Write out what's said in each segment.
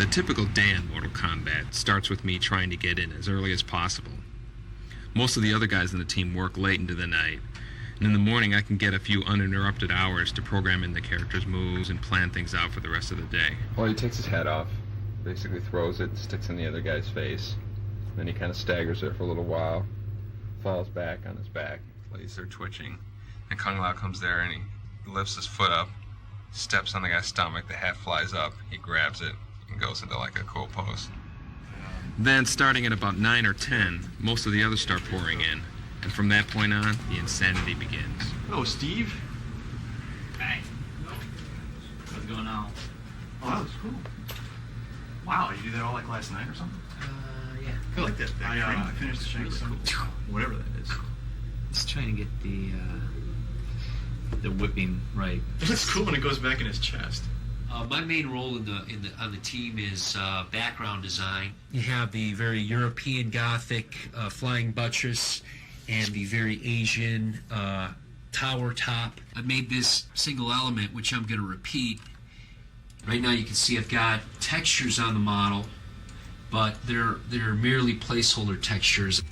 The typical day in Mortal Kombat starts with me trying to get in as early as possible. Most of the other guys in the team work late into the night, and in the morning I can get a few uninterrupted hours to program in the character's moves and plan things out for the rest of the day. Well, he takes his hat off, basically throws it, sticks in the other guy's face. Then he kind of staggers there for a little while, falls back on his back. Legs are twitching, and Kung Lao comes there and he lifts his foot up, steps on the guy's stomach, the hat flies up, he grabs it, and goes into like a cool pose. Then, starting at about 9 or 10, most of the others start pouring in, and from that point on, the insanity begins. Oh, Steve. Hey. What's going on? Oh, that was cool. Wow, you do that all like last night or something? Yeah. I like that. I finished the Shang Tsung, whatever that is. Just trying to get the whipping right. It's cool when it goes back in his chest. My main role on the team is background design. You have the very European Gothic flying buttress and the very Asian tower top. I made this single element, which I'm going to repeat. Right now you can see I've got textures on the model, but they're merely placeholder textures.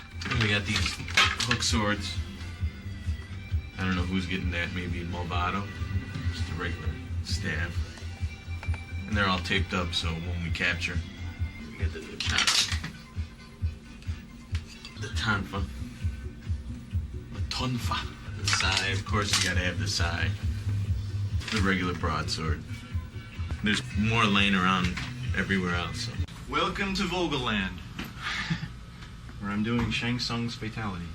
We got these hook swords. I don't know who's getting that, maybe Movado. Just a regular staff. And they're all taped up, so when we capture, we get the tonfa. The tonfa. The sai, of course you gotta have the sai. The regular broadsword. There's more laying around everywhere else. So. Welcome to Vogelland, where I'm doing Shang Tsung's fatality.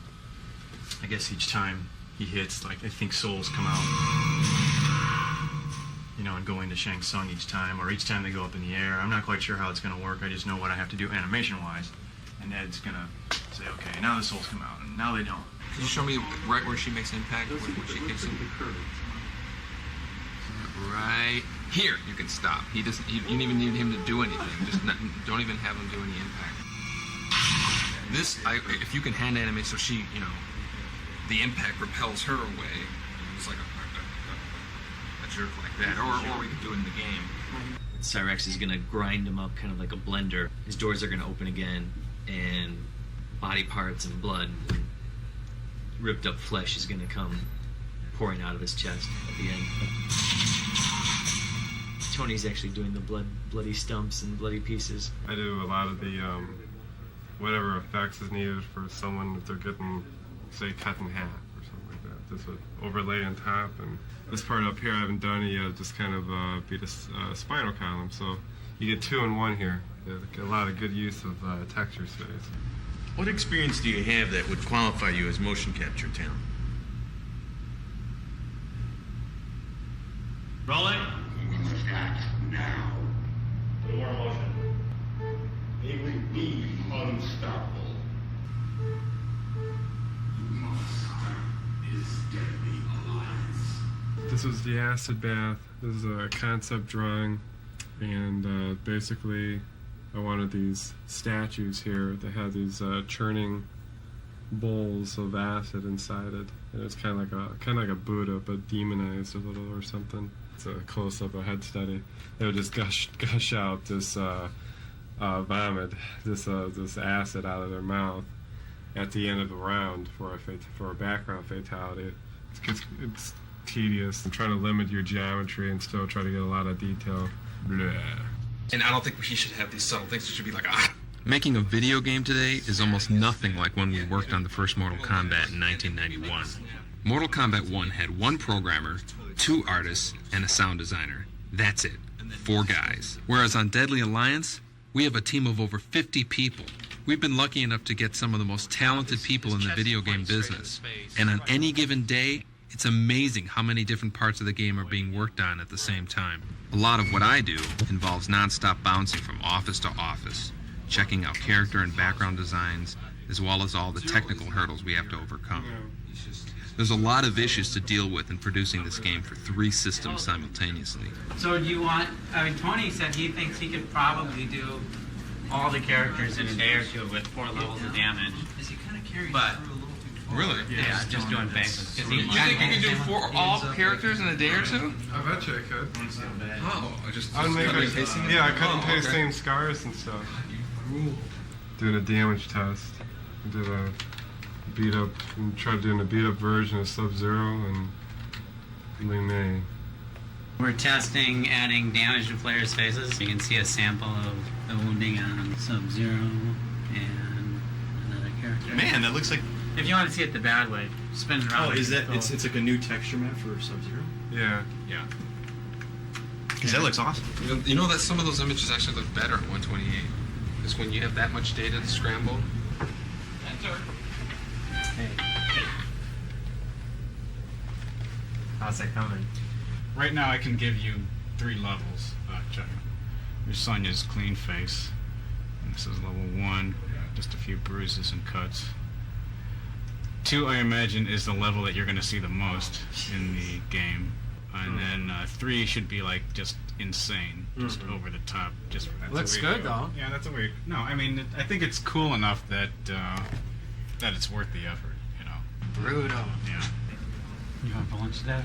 I guess each time he hits, like, I think souls come out, you know, and go into Shang Tsung each time, or each time they go up in the air. I'm not quite sure how it's going to work. I just know what I have to do animation-wise, and Ed's going to say, okay, now the souls come out, and now they don't. Can you show me right where she makes impact, when she kicks him? Right here, you can stop. You don't even need him to do anything. Don't even have him do any impact. This, if you can hand animate so she, you know, the impact repels her away. It's like a jerk like that, or we can do it in the game. Cyrex is going to grind him up kind of like a blender. His doors are going to open again, and body parts and blood and ripped up flesh is going to come pouring out of his chest at the end. Tony's actually doing the bloody stumps and bloody pieces. I do a lot of the whatever effects is needed for someone if they're getting, say, cut in half or something like that. Just would overlay on top, and this part up here I haven't done it yet. Just kind of beat a spinal column, so you get 2 in 1 here. You get a lot of good use of texture space. What experience do you have that would qualify you as motion capture talent? Rolling. Act now. A little more motion. They will be unstoppable. You must stop this deadly alliance. This was the acid bath. This is a concept drawing, and basically I wanted these statues here that had these churning bowls of acid inside it. And it's kind of like a Buddha, but demonized a little or something. It's a close-up, a head study. They would just gush out this vomit, this acid out of their mouth at the end of the round for a background fatality. It's tedious. I'm trying to limit your geometry and still try to get a lot of detail. Blah. And I don't think he should have these subtle things. It should be like, Making a video game today is almost nothing like when we worked on the first Mortal Kombat in 1991. Mortal Kombat 1 had 1 programmer, 2 artists, and a sound designer. That's it. 4 guys. Whereas on Deadly Alliance, we have a team of over 50 people. We've been lucky enough to get some of the most talented people in the video game business. And on any given day, it's amazing how many different parts of the game are being worked on at the same time. A lot of what I do involves non-stop bouncing from office to office, checking out character and background designs, as well as all the technical hurdles we have to overcome. There's a lot of issues to deal with in producing this game for 3 systems simultaneously. So do you want, Tony said he thinks he could probably do all the characters in a day or 2 with 4 levels of damage. But Really? Yeah, just doing basics. 'Cause he You think you can do all characters in a day or two? I bet you I could. Oh, just I would make cutting it, and pasting? yeah, I cut and Oh, paste okay. same scars and stuff. Doing a damage test. I did a beat up, and tried doing a beat up version of Sub-Zero and Lee May. We're testing adding damage to players' faces. You can see a sample of the wounding on Sub-Zero and another character. Man, that looks like. If you want to see it the bad way, spin it around. Oh, is that? It's like a new texture map for Sub-Zero. Yeah. Yeah. Because that looks awesome. You know that some of those images actually look better at 128. Because when you have that much data to scramble. How's that coming? Right now, I can give you 3 levels. Check. Your Sonya's clean face. And this is level 1, just a few bruises and cuts. 2, I imagine, is the level that you're going to see the most in the game. And then 3 should be like just insane, just over the top. Just that's Looks a way to good, go. though. Yeah, that's a way. No, I mean, I think it's cool enough that that it's worth the effort. You know. Brutal. Yeah. You want for lunch today?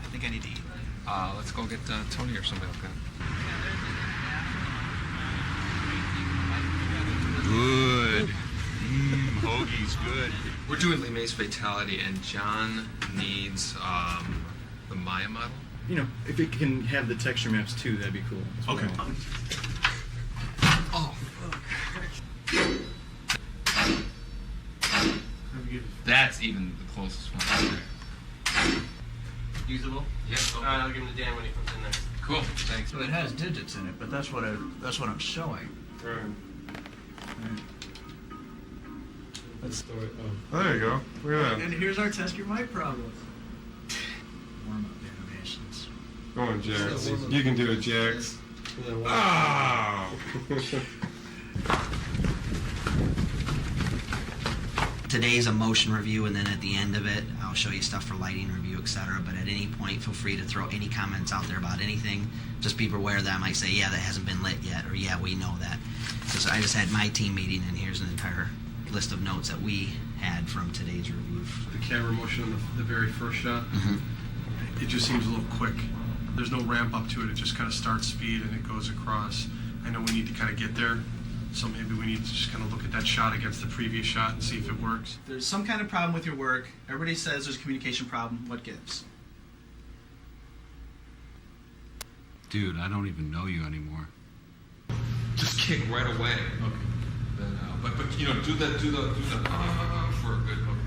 I think I need to eat. Let's go get Tony or somebody like that. Good. Hoagie's good. We're doing Lee May's Fatality, and John needs the Maya model. You know, if it can have the texture maps too, that'd be cool. Okay. Oh, that's even the closest one. Usable? Yeah. Alright, I'll give him to Dan when he comes in there. Cool. Thanks. So it has digits in it, but that's what I'm showing. Right. That's Oh, there you go. Look at that. And here's our test your mic problem. Warm up animations. Go on, Jax. You can do it, Jax. Oh! Today's a motion review, and then at the end of it, I'll show you stuff for lighting review, etc. But at any point, feel free to throw any comments out there about anything. Just be aware that I might say, yeah, that hasn't been lit yet, or yeah, we know that. So I just had my team meeting, and here's an entire list of notes that we had from today's review. The camera motion on the very first shot, Mhm. it just seems a little quick. There's no ramp up to it. It just kind of starts speed and it goes across. I know we need to kind of get there, so maybe we need to just kind of look at that shot against the previous shot and see if it works. There's some kind of problem with your work. Everybody says there's a communication problem. What gives? Dude, I don't even know you anymore. Just kick right away. Okay. Then, but you know, do the for a good hook.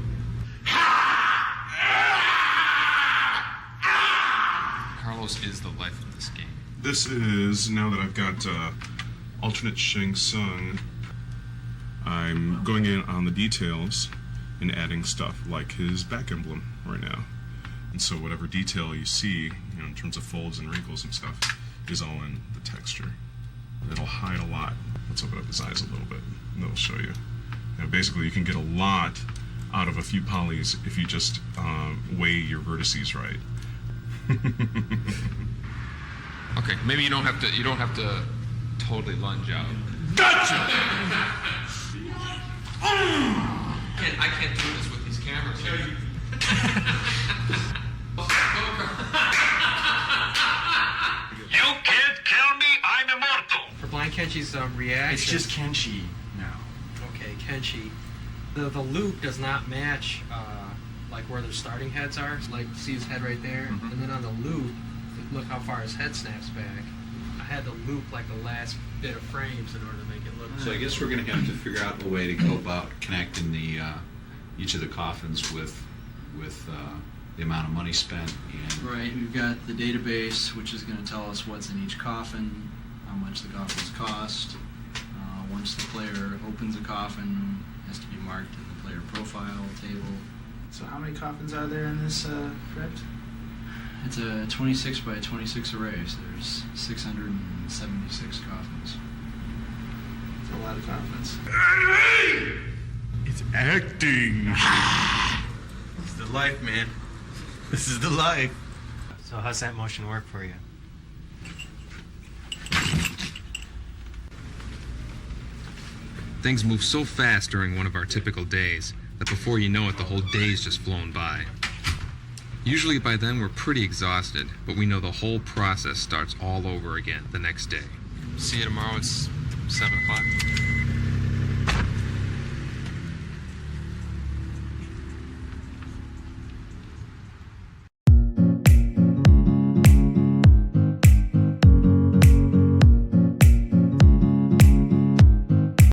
Carlos is the life of this game. This is, now that I've got alternate Shang Tsung, I'm going in on the details and adding stuff like his back emblem right now. And so whatever detail you see, in terms of folds and wrinkles and stuff, is all in the texture. It'll hide a lot. Let's open up his eyes a little bit, and that'll show you. Basically, you can get a lot out of a few polys if you just weigh your vertices right. Okay, maybe you don't have to totally lunge out. Gotcha! I can't do this with these cameras. You can't kill me, I'm immortal. For Blind Kenshi's reaction. It's just Kenshi now. Okay, Kenshi. The loop does not match like where their starting heads are. Like, see his head right there? Mhm. And then on the loop, look how far his head snaps back. I had to loop like the last bit of frames in order to make it look. So I guess we're going to have to figure out a way to go about connecting the each of the coffins with the amount of money spent. And Right, we've got the database, which is going to tell us what's in each coffin, how much the coffins cost. Once the player opens a coffin, it has to be marked in the player profile table. So how many coffins are there in this crypt? It's a 26 by 26 array, so there's 676 coffins. It's a lot of coffins. It's acting. This is the life, man. This is the life. So how's that motion work for you? Things move so fast during one of our typical days. that before you know it, the whole day's just flown by. Usually by then we're pretty exhausted, but we know the whole process starts all over again the next day. See you tomorrow at 7 o'clock.